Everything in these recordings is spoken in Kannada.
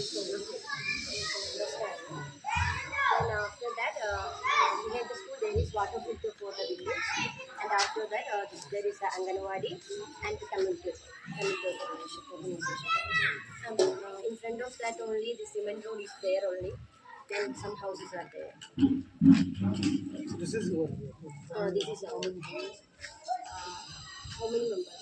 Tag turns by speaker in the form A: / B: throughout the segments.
A: 6 only. And after that, behind the school there is water filter for the village. And after that, there is Anganwadi and the Tamil organization. And in front of that only the cement road is there only. Then some houses are there.
B: So this is your
A: This is how many members?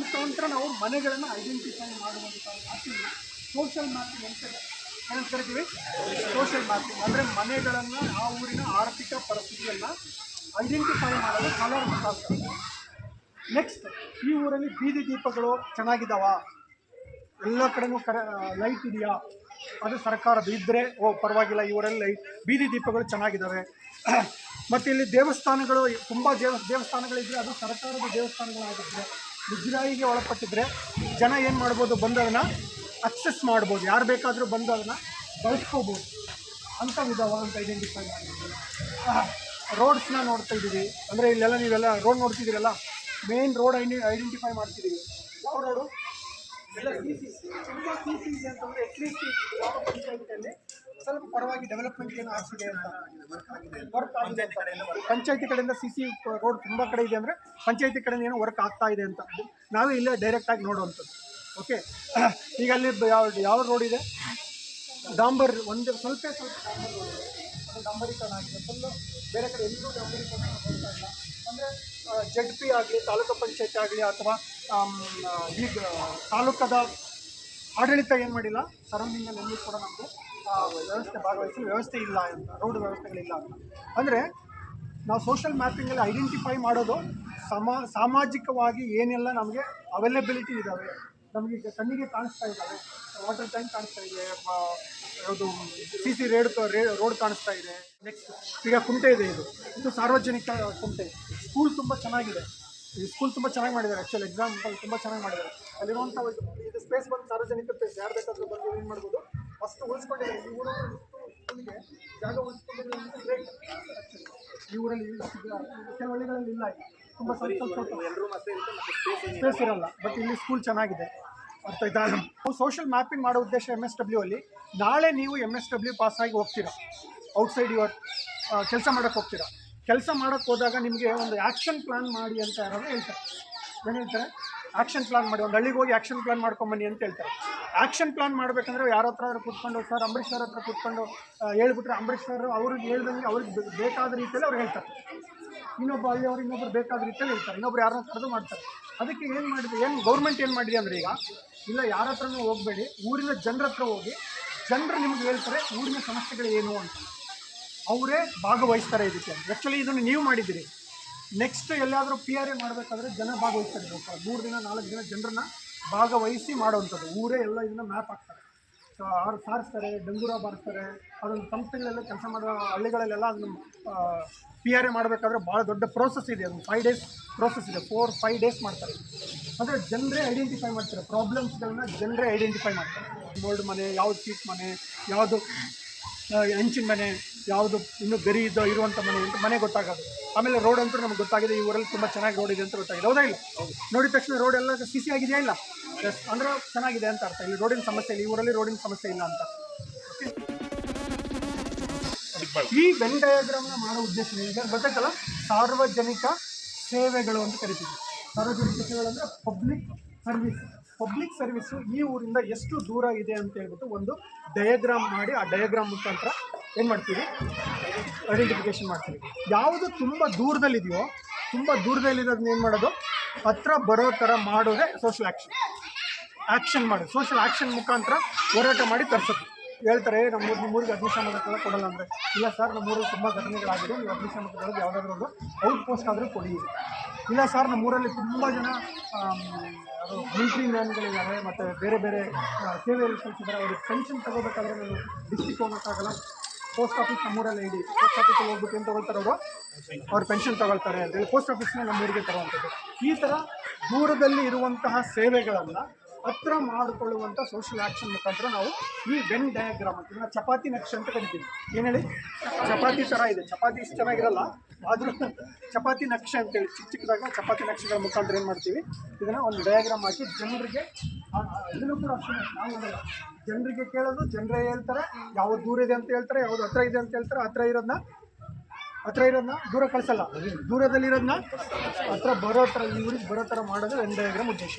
B: ಮುಖಾಂತರ ನಾವು ಮನೆಗಳನ್ನು ಐಡೆಂಟಿಫೈ ಮಾಡುವಂಥ ಮಾತಿಲ್ಲ. ಸೋಷಿಯಲ್ ಮ್ಯಾಪಿಂಗ್ ಅಂತ ಏನಂತ ಕರಿತೀವಿ? ಸೋಷಿಯಲ್ ಮ್ಯಾಪಿಂಗ್ ಅಂದರೆ ಮನೆಗಳನ್ನು ಆ ಊರಿನ ಆರ್ಥಿಕ ಪರಿಸ್ಥಿತಿಯನ್ನು ಐಡೆಂಟಿಫೈ ಮಾಡೋದು ಕಲರ್ ಮುಖಾಂತರ. ನೆಕ್ಸ್ಟ್, ಈ ಊರಲ್ಲಿ ಬೀದಿ ದೀಪಗಳು ಚೆನ್ನಾಗಿದ್ದಾವ, ಎಲ್ಲ ಕಡೆನೂ ಲೈಟ್ ಇದೆಯಾ, ಅದು ಸರ್ಕಾರದ ಇದ್ದರೆ ಪರವಾಗಿಲ್ಲ, ಈ ಊರಲ್ಲಿ ಬೀದಿ ದೀಪಗಳು ಚೆನ್ನಾಗಿದ್ದಾವೆ. ಮತ್ತು ಇಲ್ಲಿ ದೇವಸ್ಥಾನಗಳು ತುಂಬ ದೇವಸ್ಥಾನಗಳಿದ್ದರೆ ಅದು ಸರ್ಕಾರದ ದೇವಸ್ಥಾನಗಳಾಗಿದ್ದರೆ ಮುಜರಾಯಿಗೆ ಒಳಪಟ್ಟಿದ್ರೆ ಜನ ಏನು ಮಾಡ್ಬೋದು, ಬಂದು ಅದನ್ನು ಅಕ್ಸೆಸ್ ಮಾಡ್ಬೋದು, ಯಾರು ಬೇಕಾದರೂ ಬಂದು ಅದನ್ನು ಬಳಸ್ಕೋಬೋದು ಅಂಥವಿದಾವ ಅಂತ ಐಡೆಂಟಿಫೈ ಮಾಡಿದ್ದೀವಿ. ರೋಡ್ಸ್ನ ನೋಡ್ತಾ ಇದ್ದೀವಿ, ಅಂದರೆ ಇಲ್ಲೆಲ್ಲ ನೀವೆಲ್ಲ ರೋಡ್ ನೋಡ್ತಿದ್ದೀರಲ್ಲ, ಮೇನ್ ರೋಡ್ ಐಡೆಂಟಿಫೈ ಮಾಡ್ತಿದ್ದೀವಿ. ಯಾವ ರೋಡು? ಎಲ್ಲ ತುಂಬ ಸಿ ಇದೆ ಅಂತಂದರೆ ಅಟ್ಲೀಸ್ಟ್ ಪಂಚಾಯತಿಯಲ್ಲಿ ಸ್ವಲ್ಪ ಪರವಾಗಿ ಡೆವಲಪ್ಮೆಂಟ್ ಏನು ಆಗ್ತಿದೆ ಅಂತ ವರ್ಕ್ ಆಗಿದೆ ಅಂತ. ಪಂಚಾಯತಿ ಕಡೆಯಿಂದ ಸಿ ರೋಡ್ ತುಂಬ ಕಡೆ ಇದೆ ಅಂದರೆ ಪಂಚಾಯತಿ ಕಡೆಯಿಂದ ಏನೋ ವರ್ಕ್ ಆಗ್ತಾ ಇದೆ ಅಂತ ನಾವೇ ಇಲ್ಲೇ ಡೈರೆಕ್ಟಾಗಿ ನೋಡುವಂಥದ್ದು. ಓಕೆ, ಈಗ ಅಲ್ಲಿ ಯಾವ ರೋಡ್ ಇದೆ? ಡಾಂಬರ್ ಸ್ವಲ್ಪ ಡಾಂಬರ್ ರೋಡ್ ಇದೆ, ಅದು ಡಾಂಬರೀಕರಣ ಆಗಿದೆ. ಫುಲ್ಲು ಬೇರೆ ಕಡೆ ಎಲ್ಲರೂ ಡಾಂಬರೀಕರಣ ನೋಡ್ತಾ ಇಲ್ಲ. ಅಂದರೆ ZP ಆಗಲಿ, ತಾಲೂಕು ಪಂಚಾಯತಿ ಆಗಲಿ, ಅಥವಾ ಈಗ ತಾಲೂಕದ ಆಡಳಿತ ಏನು ಮಾಡಿಲ್ಲ, ಸರೌಂಡಿಂಗಲ್ಲಿ ಎಲ್ಲೂ ಕೂಡ ನಮಗೆ ವ್ಯವಸ್ಥೆ ಭಾಗವಹಿಸಿ ವ್ಯವಸ್ಥೆ ಇಲ್ಲ ಅಂತ, ರೋಡ್ ವ್ಯವಸ್ಥೆಗಳಿಲ್ಲ ಅಂತ. ಅಂದರೆ ನಾವು ಸೋಷಿಯಲ್ ಮ್ಯಾಪಿಂಗಲ್ಲಿ ಐಡೆಂಟಿಫೈ ಮಾಡೋದು ಸಾಮಾಜಿಕವಾಗಿ ಏನೆಲ್ಲ ನಮಗೆ ಅವೈಲೇಬಿಲಿಟಿ ಇದ್ದಾವೆ, ನಮಗೆ ಕಣ್ಣಿಗೆ ಕಾಣಿಸ್ತಾ ಇದ್ದಾವೆ. ವಾಟರ್ ಟ್ಯಾಂಕ್ ಕಾಣಿಸ್ತಾ ಇದೆ, ಯಾವುದು CC ರೋಡ್ ಕಾಣಿಸ್ತಾ ಇದೆ. ನೆಕ್ಸ್ಟ್, ಈಗ ಕುಂಟೆ ಇದೆ, ಇದು ಸಾರ್ವಜನಿಕ ಕುಂಟೆ. ಸ್ಕೂಲ್ ತುಂಬ ಚೆನ್ನಾಗಿದೆ, ಈ ಸ್ಕೂಲ್ ತುಂಬ ಚೆನ್ನಾಗಿ ಮಾಡಿದ್ದಾರೆ. ಆ್ಯಕ್ಚುಲಿ ಎಕ್ಸಾಂಪಲ್ ತುಂಬ ಚೆನ್ನಾಗಿ ಮಾಡಿದ್ದಾರೆ. ಅಲ್ಲಿರುವಂಥ ಇದು ಸ್ಪೇಸ್ ಬಂದು ಸಾರ್ವಜನಿಕ ಸ್ಪೇಸ್, ಯಾರು ಬೇಕಾದರೂ ಬಂದು ಏನು ಮಾಡ್ಬೋದು, ಫಸ್ಟ್ ಉಳಿಸ್ಕೊಂಡಿದ್ದಾರೆ. ಈ ಊರಲ್ಲಿ ಸ್ಕೂಲಿಗೆ ಜಾಗ ಉಳಿಸ್ಕೊಂಡಿರೋದು ಗ್ರೇಟ್. ಈ ಊರಲ್ಲಿ ಕೆಲವು ಹಳ್ಳಿಗಳಲ್ಲಿ ಇಲ್ಲ, ತುಂಬ ಸ್ವಲ್ಪ ಸ್ಪೇಸ್ ಇರಲ್ಲ. ಬಟ್ ಇಲ್ಲಿ ಸ್ಕೂಲ್ ಚೆನ್ನಾಗಿದೆ. ಅರ್ಥ ಆಯ್ತಾ? ನಾವು ಸೋಷಿಯಲ್ ಮ್ಯಾಪಿಂಗ್ ಮಾಡೋ ಉದ್ದೇಶ MSW ಅಲ್ಲಿ, ನಾಳೆ ನೀವು MSW ಪಾಸಾಗಿ ಹೋಗ್ತೀರಾ, ಔಟ್ಸೈಡ್ ಯುವರ್ ಕೆಲಸ ಮಾಡೋಕ್ಕೆ ಹೋಗ್ತೀರಾ. ಕೆಲಸ ಮಾಡೋಕ್ಕೆ ಹೋದಾಗ ನಿಮಗೆ ಒಂದು ಆ್ಯಕ್ಷನ್ ಪ್ಲ್ಯಾನ್ ಮಾಡಿ ಅಂತ ಯಾರು ಹೇಳ್ತಾರೆ. ಏನು ಹೇಳ್ತಾರೆ? ಆ್ಯಕ್ಷನ್ ಪ್ಲ್ಯಾನ್ ಮಾಡಿ, ಒಂದು ಹಳ್ಳಿಗೆ ಹೋಗಿ ಆ್ಯಕ್ಷನ್ ಪ್ಲ್ಯಾನ್ ಮಾಡ್ಕೊಂಬನ್ನಿ ಅಂತ ಹೇಳ್ತಾರೆ. ಆ್ಯಕ್ಷನ್ ಪ್ಲ್ಯಾನ್ ಮಾಡಬೇಕಂದ್ರೆ ಯಾರ ಹತ್ರ ಕೂತ್ಕೊಂಡು, ಸರ್ ಅಂಬರೀಷ್ ಅವ್ರ ಹತ್ರ ಕೂತ್ಕೊಂಡು ಹೇಳ್ಬಿಟ್ರೆ ಅಂಬರೀಷ್ ಅವರು ಅವ್ರಿಗೆ ಹೇಳ್ದಂಗೆ ಅವ್ರಿಗೆ ಬೇಕಾದ ರೀತಿಯಲ್ಲಿ ಅವ್ರು ಹೇಳ್ತಾರೆ. ಇನ್ನೊಬ್ಬ ಹಳ್ಳಿಯವರು ಇನ್ನೊಬ್ರು ಬೇಕಾದ ರೀತಿಯಲ್ಲಿ ಹೇಳ್ತಾರೆ, ಇನ್ನೊಬ್ರು ಯಾರನ್ನ ಕರೆದು ಮಾಡ್ತಾರೆ. ಅದಕ್ಕೆ ಏನು ಮಾಡಿದೆ, ಗೌರ್ಮೆಂಟ್ ಏನು ಮಾಡಿದೆ ಅಂದರೆ, ಈಗ ಇಲ್ಲ ಯಾರ ಹತ್ರನೂ ಹೋಗಬೇಡಿ, ಊರಿನ ಜನರ ಹತ್ರ ಹೋಗಿ, ಜನರು ನಿಮ್ಗೆ ಹೇಳ್ತಾರೆ ಊರಿನ ಸಮಸ್ಯೆಗಳು ಏನು ಅಂತ, ಅವರೇ ಭಾಗವಹಿಸ್ತಾರೆ ಇದಕ್ಕೆ. ಆ್ಯಕ್ಚುಲಿ ಇದನ್ನು ನೀವು ಮಾಡಿದ್ದೀರಿ. ನೆಕ್ಸ್ಟ್ ಎಲ್ಲಾದರೂ PRA ಮಾಡಬೇಕಾದ್ರೆ ಜನ ಭಾಗವಹಿಸ್ತಾರೆ. 3 ದಿನ 4 ದಿನ ಜನರನ್ನ ಭಾಗವಹಿಸಿ ಮಾಡೋವಂಥದ್ದು. ಊರೇ ಎಲ್ಲ ಇದನ್ನು ಮ್ಯಾಪ್ ಹಾಕ್ತಾರೆ, ಸಾರಿಸ್ತಾರೆ, ಡಂಗೂರ ಬಾರಿಸ್ತಾರೆ. ಅದೊಂದು ಸಂಸ್ಥೆಗಳೆಲ್ಲ ಕೆಲಸ ಮಾಡೋ ಹಳ್ಳಿಗಳಲ್ಲೆಲ್ಲ ಅದನ್ನು PRA ಮಾಡಬೇಕಾದ್ರೆ ಭಾಳ ದೊಡ್ಡ ಪ್ರೋಸೆಸ್ ಇದೆ. ಅದು 5 days ಪ್ರೋಸೆಸ್ ಇದೆ, 4-5 ಡೇಸ್ ಮಾಡ್ತಾರೆ. ಅಂದರೆ ಜನರೇ ಐಡೆಂಟಿಫೈ ಮಾಡ್ತಾರೆ, ಪ್ರಾಬ್ಲಮ್ಸ್ಗಳನ್ನ ಜನರೇ ಐಡೆಂಟಿಫೈ ಮಾಡ್ತಾರೆ. ಬೋಲ್ಡ್ ಮನೆ, ಯಾವುದು ಚೀಟ್ ಮನೆ, ಯಾವುದು ಹೆಂಚಿನ ಮನೆ, ಯಾವುದು ಇನ್ನೂ ಗರಿ ಇರುವಂಥ ಮನೆ ಗೊತ್ತಾಗೋದು. ಆಮೇಲೆ ರೋಡ್ ಅಂತೂ ನಮ್ಗೆ ಗೊತ್ತಾಗಿದೆ, ಈ ಊರಲ್ಲಿ ತುಂಬ ಚೆನ್ನಾಗಿ ರೋಡ್ ಇದೆ ಅಂತ ಗೊತ್ತಾಗಿದೆ. ಹೌದಾ ಇಲ್ಲ? ನೋಡಿದ ತಕ್ಷಣ ರೋಡ್ ಎಲ್ಲ ಸಿಸಿ ಆಗಿದೆಯಾ ಇಲ್ಲ, ಎಸ್ ಅಂದರೆ ಚೆನ್ನಾಗಿದೆ ಅಂತ ಅರ್ಥ. ಇಲ್ಲಿ ರೋಡಿನ ಸಮಸ್ಯೆ ಇಲ್ಲ, ಈ ಊರಲ್ಲಿ ರೋಡಿನ ಸಮಸ್ಯೆ ಇಲ್ಲ ಅಂತ. ಈ ವೆನ್ ಡಯಾಗ್ರಾಮ್ನ ಮಾಡೋ ಉದ್ದೇಶ ಈಗ ಗೊತ್ತಾಯ್ತಲ್ಲ, ಸಾರ್ವಜನಿಕ ಸೇವೆಗಳು ಅಂತ ಕರಿತೀವಿ. ಸಾರ್ವಜನಿಕ ಸೇವೆಗಳು ಅಂದರೆ ಪಬ್ಲಿಕ್ ಸರ್ವಿಸ್ಸು ಈ ಊರಿಂದ ಎಷ್ಟು ದೂರ ಇದೆ ಅಂತ ಹೇಳ್ಬಿಟ್ಟು ಒಂದು ಡಯಾಗ್ರಾಮ್ ಮಾಡಿ, ಆ ಡಯಾಗ್ರಾಮ್ ಮುಖಾಂತರ ಏನು ಮಾಡ್ತೀವಿ, ಐಡೆಂಟಿಫಿಕೇಷನ್ ಮಾಡ್ತೀವಿ. ಯಾವುದು ತುಂಬ ದೂರದಲ್ಲಿದೆಯೋ, ತುಂಬ ದೂರದಲ್ಲಿರೋದನ್ನ ಏನು ಮಾಡೋದು, ಹತ್ರ ಬರೋ ಥರ ಮಾಡೋದೇ ಸೋಷಲ್ ಆ್ಯಕ್ಷನ್ ಮಾಡೋದು. ಸೋಷಲ್ ಆ್ಯಕ್ಷನ್ ಮುಖಾಂತರ ಹೋರಾಟ ಮಾಡಿ ತರಿಸೋದು. ಹೇಳ್ತಾರೆ ನಮ್ಮೂರಿಗೆ ಅಗ್ನಿಶಾಮಕಗಳ ಕೊಡಲ್ಲ ಅಂದರೆ, ಇಲ್ಲ ಸರ್ ನಮ್ಮೂರಲ್ಲಿ ತುಂಬ ಘಟನೆಗಳಾಗಿದೆ, ನೀವು ಅಗ್ನಿಶಾಮಕಗಳಿಗೆ ಯಾವುದಾದ್ರೂ ಒಂದು ಔಟ್ ಪೋಸ್ಟ್ ಆದರೂ ಕೊಡಿ. ಇಲ್ಲ ಸರ್ ನಮ್ಮೂರಲ್ಲಿ ತುಂಬ ಜನ ಮಿಲಿಟ್ರಿ ಮ್ಯಾನ್ಗಳಿದ್ದಾರೆ, ಮತ್ತು ಬೇರೆ ಬೇರೆ ಸೇವೆಯಲ್ಲಿ ಕಲಿಸಿದ್ದಾರೆ, ಅವ್ರಿಗೆ ಪೆನ್ಷನ್ ತಗೋಬೇಕಾದ್ರೆ ನಾನು ಡಿಸ್ಟಿಕ್ ಹೋಗೋಕ್ಕಾಗಲ್ಲ, ಪೋಸ್ಟ್ ಆಫೀಸ್ ನಮ್ಮೂರಲ್ಲಿ ಇಡಿ, ಪೋಸ್ಟ್ ಆಫೀಸಲ್ಲಿ ಹೋಗ್ಬಿಟ್ಟು ಏನು ತೊಗೊಳ್ತಾರೆ ಅವರು, ಅವ್ರು ಪೆನ್ಷನ್ ತೊಗೊಳ್ತಾರೆ ಅಂತೇಳಿ ಪೋಸ್ಟ್ ಆಫೀಸ್ನ ನಮ್ಮೂರಿಗೆ ತರುವಂಥದ್ದು. ಈ ಥರ ದೂರದಲ್ಲಿ ಇರುವಂತಹ ಸೇವೆಗಳನ್ನು ಹತ್ರ ಮಾಡಿಕೊಳ್ಳುವಂಥ ಸೋಷಲ್ ಆ್ಯಕ್ಷನ್ ಮುಖಾಂತರ ನಾವು ಈ ವೆನ್ ಡಯಾಗ್ರಾಮ್ ಅಂತ, ಇದನ್ನು ಚಪಾತಿ ನಕ್ಷೆ ಅಂತ ಕರಿತೀವಿ. ಏನು ಹೇಳಿ, ಚಪಾತಿ ಥರ ಇದೆ, ಚಪಾತಿ ಇಷ್ಟು ಚೆನ್ನಾಗಿರಲ್ಲ, ಆದರೂ ಚಪಾತಿ ನಕ್ಷೆ ಅಂತೇಳಿ ಚಿಕ್ಕದಾಗಿ ಚಪಾತಿ ನಕ್ಷೆಗಳ ಮುಖಾಂತರ ಏನು ಮಾಡ್ತೀವಿ, ಇದನ್ನು ಒಂದು ಡಯಾಗ್ರಾಮ್ ಹಾಕಿ ಜನರಿಗೆ, ಇದನ್ನು ಕೂಡ ಅಷ್ಟೇ ನಾವು ಜನರಿಗೆ ಕೇಳೋದು, ಜನರೇ ಹೇಳ್ತಾರೆ ಯಾವುದು ದೂರ ಇದೆ ಅಂತ ಹೇಳ್ತಾರೆ, ಯಾವುದು ಹತ್ರ ಇದೆ ಅಂತ ಹೇಳ್ತಾರೆ. ಹತ್ರ ಇರೋದನ್ನ ದೂರ ಕಳಿಸಲ್ಲ, ದೂರದಲ್ಲಿರೋದನ್ನ ಹತ್ರ ಬರೋ ಥರ, ಈ ಊರಿಗೆ ಬರೋ ಥರ ಮಾಡೋದು ವೆನ್ ಡಯಾಗ್ರಾಮ್ ಉದ್ದೇಶ.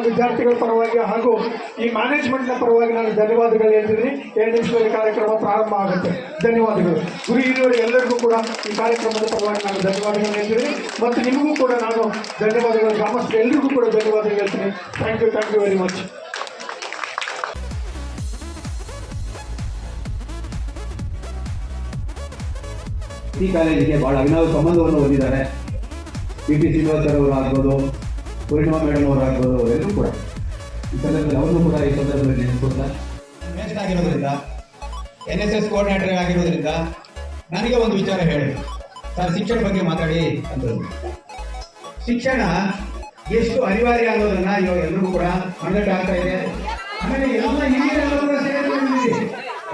B: ವಿದ್ಯಾರ್ಥಿಗಳ ಪರವಾಗಿ ಹಾಗೂ ಈ ಮ್ಯಾನೇಜ್ಮೆಂಟ್ನ ಪರವಾಗಿ ನಾನು ಧನ್ಯವಾದಗಳು ಹೇಳ್ತಿದ್ದೀನಿ. 2 ನಿಮಿಷದಲ್ಲಿ ಕಾರ್ಯಕ್ರಮ ಪ್ರಾರಂಭ ಆಗುತ್ತೆ. ಧನ್ಯವಾದಗಳು. ಗುರು ಹಿರಿಯರು ಎಲ್ಲರಿಗೂ ಕೂಡ ಈ ಕಾರ್ಯಕ್ರಮದ ಪರವಾಗಿ ನಾನು ಧನ್ಯವಾದಗಳು ಹೇಳ್ತಿದ್ದೀನಿ, ಮತ್ತು ನಿಮಗೂ ಕೂಡ ನಾನು ಧನ್ಯವಾದಗಳು, ಗ್ರಾಮಸ್ಥರು ಎಲ್ಲರಿಗೂ ಕೂಡ ಧನ್ಯವಾದಗಳು ಹೇಳ್ತೀನಿ. Thank you very much.
C: ಈ ಕಾಲೇಜಿಗೆ ಬಹಳ ಅಭಿನವ ಸಂಬಂಧವನ್ನು ಹೊಂದಿದ್ದಾರೆ. ಪಿ ಟಿ ಶ್ರೀನಿವಾಸರ್ ಅವರು ಆಗ್ಬೋದು, ಪೂರ್ಣಿಮಾ ಮೇಡಮ್ ಅವರು ಆಗ್ಬೋದು, ಎಲ್ಲರೂ ಕೂಡ ಈ ಸಂದರ್ಭದಲ್ಲಿ ಅವ್ರನ್ನೂ ಕೂಡ ಈ ಸಂದರ್ಭದಲ್ಲಿ ನೆನೆಸ್ಕೊಡ್ತಾ, ಮೇಜರ್ ಆಗಿರೋದ್ರಿಂದ, NSS ಕೋಆರ್ಡಿನೇಟರ್ ಆಗಿರೋದ್ರಿಂದ ನನಗೆ ಒಂದು ವಿಚಾರ ಹೇಳಿ ಸರ್, ಶಿಕ್ಷಣ ಬಗ್ಗೆ ಮಾತಾಡಿ ಅಂತಂದ್ರು. ಶಿಕ್ಷಣ ಎಷ್ಟು ಅನಿವಾರ್ಯ ಅನ್ನೋದನ್ನ ಇವಾಗ ಎಲ್ಲರಿಗೂ ಕೂಡ ಮನದಟ್ಟು ಆಗ್ತಾ ಇದೆ. ಆಮೇಲೆ ಎಲ್ಲ ಹಿರಿಯರೆಲ್ಲರೂ ಕೂಡ ಸೇರಿಕೊಂಡಿದ್ದೀವಿ,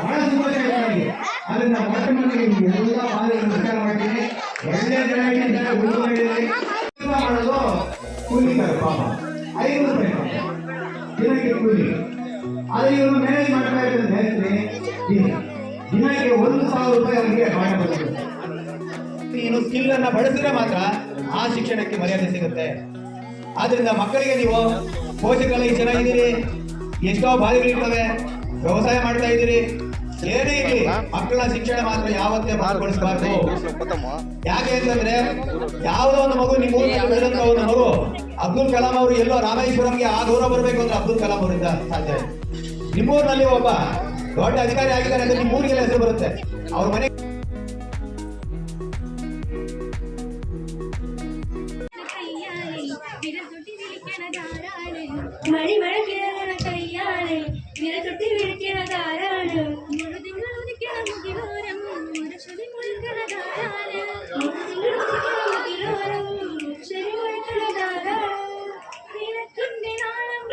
C: ಬಹಳ ಸಂತೋಷ ಇದೆ ನನಗೆ. ಅದನ್ನ ಮೊಟ್ಟ ಮೊದಲಿಗೆ ಎಲ್ಲ ಮಾದರಿಯನ್ನು ವಿಚಾರ ಮಾಡ್ತೀನಿ. ಒಳ್ಳೆ ಜನ ಮಾಡೋದು ಕೂಲಿದ್ದಾರೆ, ಪಾಪ 500 ರೂಪಾಯಿ ದಿನಕ್ಕೆ ಕೂಲಿ. ಆದರೆ ಇವರು ಮ್ಯಾನೇಜ್ ಮಾಡ್ತಾ ಇದ್ದಂತೆ ದಿನಕ್ಕೆ 1,000 ರೂಪಾಯಿ ಅವರಿಗೆ ಪಾಠ ಬರ್ತದೆ. ನೀನು ಸ್ಕಿಲ್ ಅನ್ನ ಬಳಸಿದ್ರೆ ಮಾತ್ರ ಆ ಶಿಕ್ಷಣಕ್ಕೆ ಮರ್ಯಾದೆ ಸಿಗುತ್ತೆ. ಆದ್ರಿಂದ ಮಕ್ಕಳಿಗೆ ನೀವು ಪೋಷಕರೆಲ್ಲ ಈ ಚೆನ್ನಾಗಿದ್ದೀರಿ, ಎಷ್ಟೋ ಬಾಧೆಗಳಿರ್ತವೆ, ವ್ಯವಸಾಯ ಮಾಡ್ತಾ ಇದ್ದೀರಿ, ಏನೇ ಇರಲಿ ಮಕ್ಕಳ ಶಿಕ್ಷಣ ಮಾತ್ರ ಯಾವತ್ತೇ ಮಾರ್ಪಡಿಸಬಾರ್ದು. ಯಾಕೆ ಅಂತಂದ್ರೆ ಯಾವುದೋ ಒಂದು ಮಗು ನಿಮ್ಮ ಊರಿನಲ್ಲಿ ಬೆಳೆದಂತ ಒಂದು ಮಗು ಅಬ್ದುಲ್ ಕಲಾಂ ಅವರು ಎಲ್ಲೋ ರಾಮೇಶ್ವರಂಗೆ ಆ ದೂರ ಬರಬೇಕು ಅಂದ್ರೆ ಅಬ್ದುಲ್ ಕಲಾಂ ಅವರಿಂದ ಸಾಧ್ಯ. ನಿಮ್ಮೂರಿನಲ್ಲಿ ಒಬ್ಬ ದೊಡ್ಡ ಅಧಿಕಾರಿ ಆಗಿದ್ದಾರೆ ಅಂದ್ರೆ ನಿಮ್ಮ ಊರಿಗೆಲ್ಲ ಹೆಸರು ಬರುತ್ತೆ. ಅವ್ರ ಮನೆ
D: മണി മഴക്കിഴങ്ങണ കയ്യാളെ നിലത്തൊട്ടി വിളിക്കണ ധാരാണ് മുഴുതിങ്ങൾ ഉദിക്കണ മുകിലോരം ശരി മുഴുക്കണ ധാരാണ് മുകിലോരം ശരി മുഴുക്കണ ധാരാണ് നിലത്തിന്റെ നാളം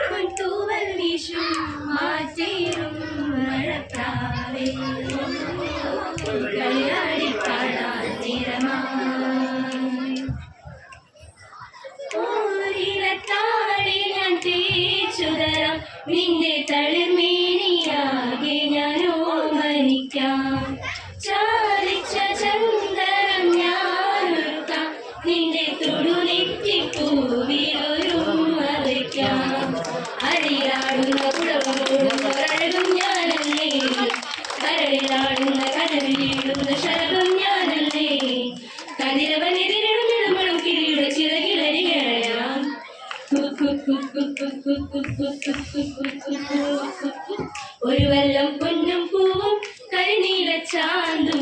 D: പൊൻതൂവൽ വീശും മാറ്റേറും മഴക്കാവേ കളിയാടി പാടാൻ തീരമാ നിന്റെ തളിർമേനിയാകെ ഞാനോ മരിക്കാം. ചാലിച്ച ചന്ദനം ഞാനൊരുക്കാം, നിന്റെ തുടുനെറ്റിപ്പൂവിലൊരു വയ്ക്കാം. അരിയാടുന്ന കുടവഴകും ഞാനല്ല ഒരു വല്ലം പൊന്നും പൂവും കരിനീല ചാന്തും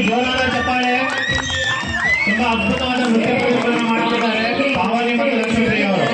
E: ಜೋರಾದ ಚಪ್ಪಾಳೆ. ತುಂಬಾ ಅದ್ಭುತವಾದ ನೃತ್ಯ ಪ್ರದರ್ಶನ ಮಾಡುತ್ತಿದ್ದಾರೆ ಪಾವನಿ ಮತ್ತು ಲಕ್ಷ್ಮೀಪ್ರಿಯ ಅವರು.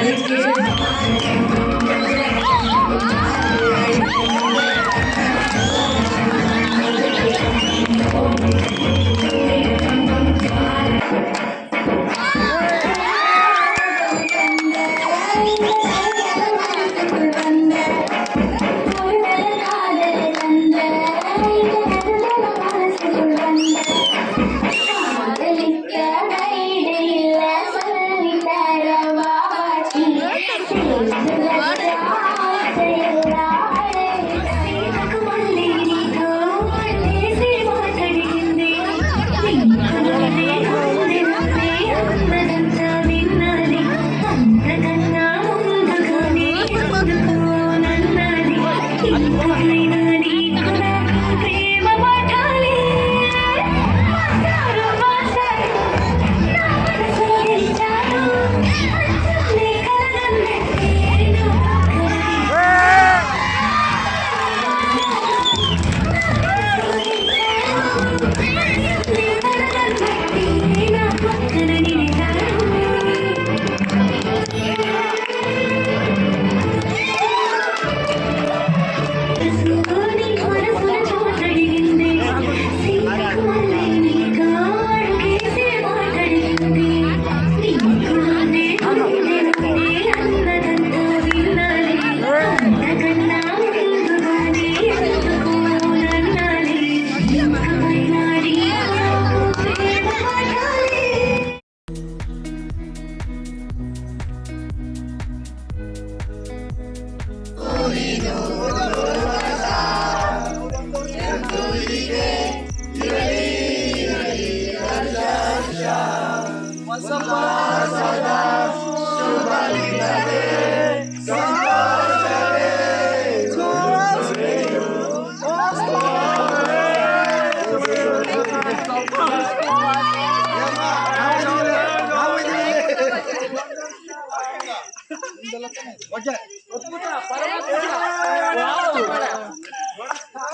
B: Okay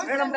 B: madam